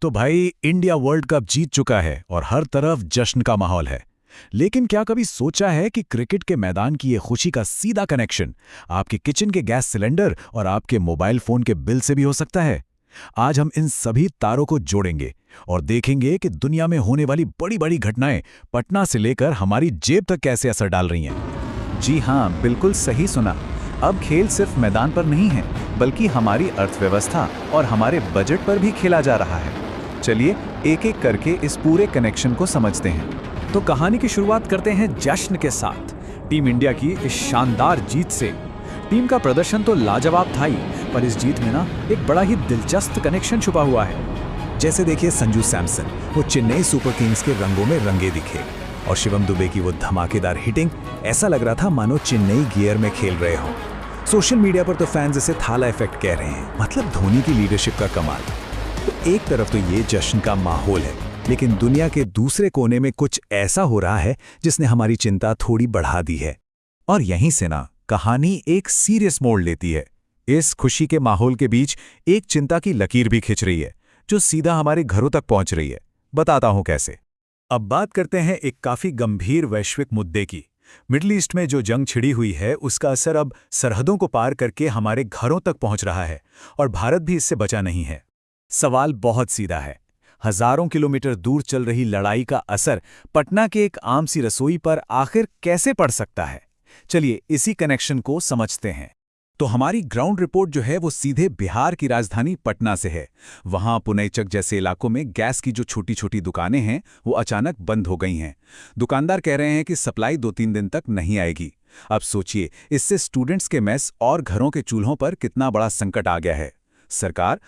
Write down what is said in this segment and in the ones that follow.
तो भाई India world cup जीत चुका है और हर तरफ जश्न का माहौल है। लेकिन क्या कभी सोचा है कि क्रिकेट के मैदान की ये खुशी का सीधा कनेक्शन आपके किचन के गैस सिलेंडर और आपके मोबाइल फोन के बिल से भी हो सकता है? आज हम इन सभी तारों को जोड़ेंगे और देखेंगे कि दुनिया में होने वाली बड़ी बड़ी घटनाएं पटना से लेकर हमारी जेब तक कैसे असर डाल रही हैं। जी हाँ, बिल्कुल सही सुना। अब खेल सिर्फ मैदान पर नहीं है, बल्कि हमारी अर्थव्यवस्था और हमारे बजट पर भी खेला जा रहा है। चलिए एक एक करके इस पूरे कनेक्शन को समझते हैं। तो कहानी की शुरुआत करते हैं जश्न के साथ, टीम इंडिया की इस शानदार जीत से। टीम का प्रदर्शन तो लाजवाब था ही, पर इस जीत में ना एक बड़ा ही दिलचस्प कनेक्शन छुपा हुआ है। जैसे देखिए संजू सैमसन, वो चेन्नई सुपर किंग्स के रंगों में रंगे दिखे, और शिवम दुबे की वो धमाकेदार हिटिंग, ऐसा लग रहा था मानो चेन्नई गियर में खेल रहे हों। सोशल मीडिया पर तो फैंस इसे थाला इफेक्ट कह रहे हैं, मतलब धोनी की लीडरशिप का कमाल। तो एक तरफ तो ये जश्न का माहौल है, लेकिन दुनिया के दूसरे कोने में कुछ ऐसा हो रहा है जिसने हमारी चिंता थोड़ी बढ़ा दी है। और यहीं से ना कहानी एक सीरियस मोड़ लेती है। इस खुशी के माहौल के बीच एक चिंता की लकीर भी खिंच रही है, जो सीधा हमारे घरों तक पहुंच रही है। बताता हूं कैसे। अब बात करते हैं एक काफी गंभीर वैश्विक मुद्दे की। मिडिल ईस्ट में जो जंग छिड़ी हुई है, उसका असर अब सरहदों को पार करके हमारे घरों तक पहुंच रहा है, और भारत भी इससे बचा नहीं है। सवाल बहुत सीधा है, हजारों किलोमीटर दूर चल रही लड़ाई का असर पटना के एक आम सी रसोई पर आखिर कैसे पड़ सकता है? चलिए इसी कनेक्शन को समझते हैं। तो हमारी ग्राउंड रिपोर्ट जो है वो सीधे बिहार की राजधानी पटना से है। वहां पुनैचक जैसे इलाकों में गैस की जो छोटी छोटी दुकानें हैं वो अचानक बंद हो गई हैं। दुकानदार कह रहे हैं कि सप्लाई 2-3 दिन तक नहीं आएगी। अब सोचिए, इससे स्टूडेंट्स के मेस और घरों के चूल्हों पर कितना बड़ा संकट आ गया है। सरकार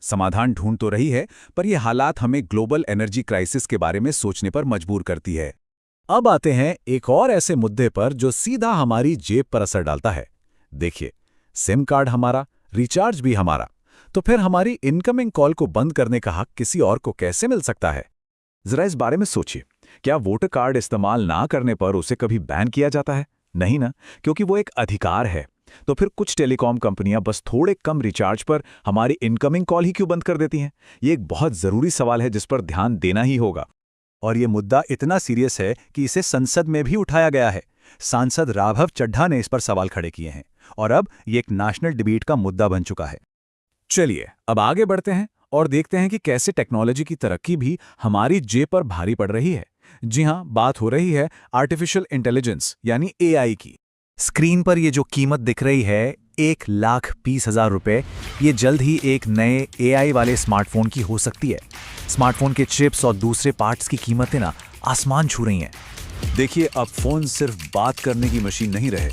समाधान ढूंढ तो रही है, पर यह हालात हमें ग्लोबल एनर्जी क्राइसिस के बारे में सोचने पर मजबूर करती है। अब आते हैं एक और ऐसे मुद्दे पर जो सीधा हमारी जेब पर असर डालता है। देखिए, सिम कार्ड हमारा, रिचार्ज भी हमारा, तो फिर हमारी इनकमिंग कॉल को बंद करने का हक किसी और को कैसे मिल सकता है? जरा इस बारे में सोचिए। क्या वोटर कार्ड इस्तेमाल ना करने पर उसे कभी बैन किया जाता है? नहीं ना, क्योंकि वो एक अधिकार है। तो फिर कुछ टेलीकॉम कंपनियां बस थोड़े कम रिचार्ज पर हमारी इनकमिंग कॉल ही क्यों बंद कर देती हैं? ये एक बहुत जरूरी सवाल है जिस पर ध्यान देना ही होगा। और ये मुद्दा इतना सीरियस है कि इसे संसद में भी उठाया गया है। सांसद राघव चड्ढा ने इस पर सवाल खड़े किए हैं, और अब ये एक नेशनल डिबेट का मुद्दा बन चुका है। चलिए अब आगे बढ़ते हैं और देखते हैं कि कैसे टेक्नोलॉजी की तरक्की भी हमारी जेब पर भारी पड़ रही है। जी हां, बात हो रही है आर्टिफिशियल इंटेलिजेंस यानी एआई की। स्क्रीन पर ये जो कीमत दिख रही है, 1,20,000 रुपए, ये जल्द ही एक नए एआई वाले स्मार्टफोन की हो सकती है। स्मार्टफोन के चिप्स और दूसरे पार्ट्स की कीमतें ना आसमान छू रही हैं। देखिए, अब फोन सिर्फ बात करने की मशीन नहीं रहे,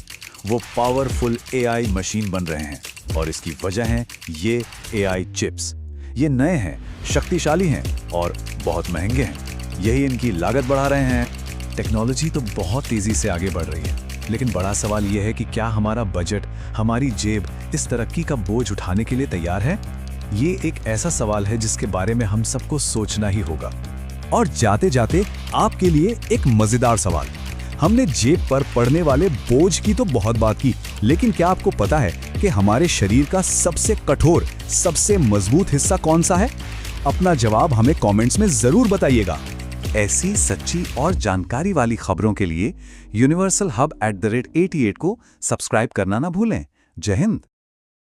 वो पावरफुल एआई मशीन बन रहे हैं, और इसकी वजह है ये एआई चिप्स। ये नए हैं, शक्तिशाली हैं और बहुत महंगे हैं। यही इनकी लागत बढ़ा रहे हैं। टेक्नोलॉजी तो बहुत तेजी से आगे बढ़ रही है, लेकिन बड़ा सवाल यह है कि क्या हमारा बजट, हमारी जेब इस तरक्की का बोझ उठाने के लिए तैयार है? ये एक ऐसा सवाल है जिसके बारे में हम सबको सोचना ही होगा। और जाते जाते आपके लिए एक मजेदार सवाल। हमने जेब पर पड़ने वाले बोझ की तो बहुत बात की, लेकिन क्या आपको पता है कि हमारे शरीर का सबसे कठोर, सबसे मजबूत हिस्सा कौन सा है? अपना जवाब हमें कमेंट्स में जरूर बताइएगा। ऐसी सच्ची और जानकारी वाली खबरों के लिए यूनिवर्सल हब @88 को सब्सक्राइब करना ना भूलें। जय हिंद।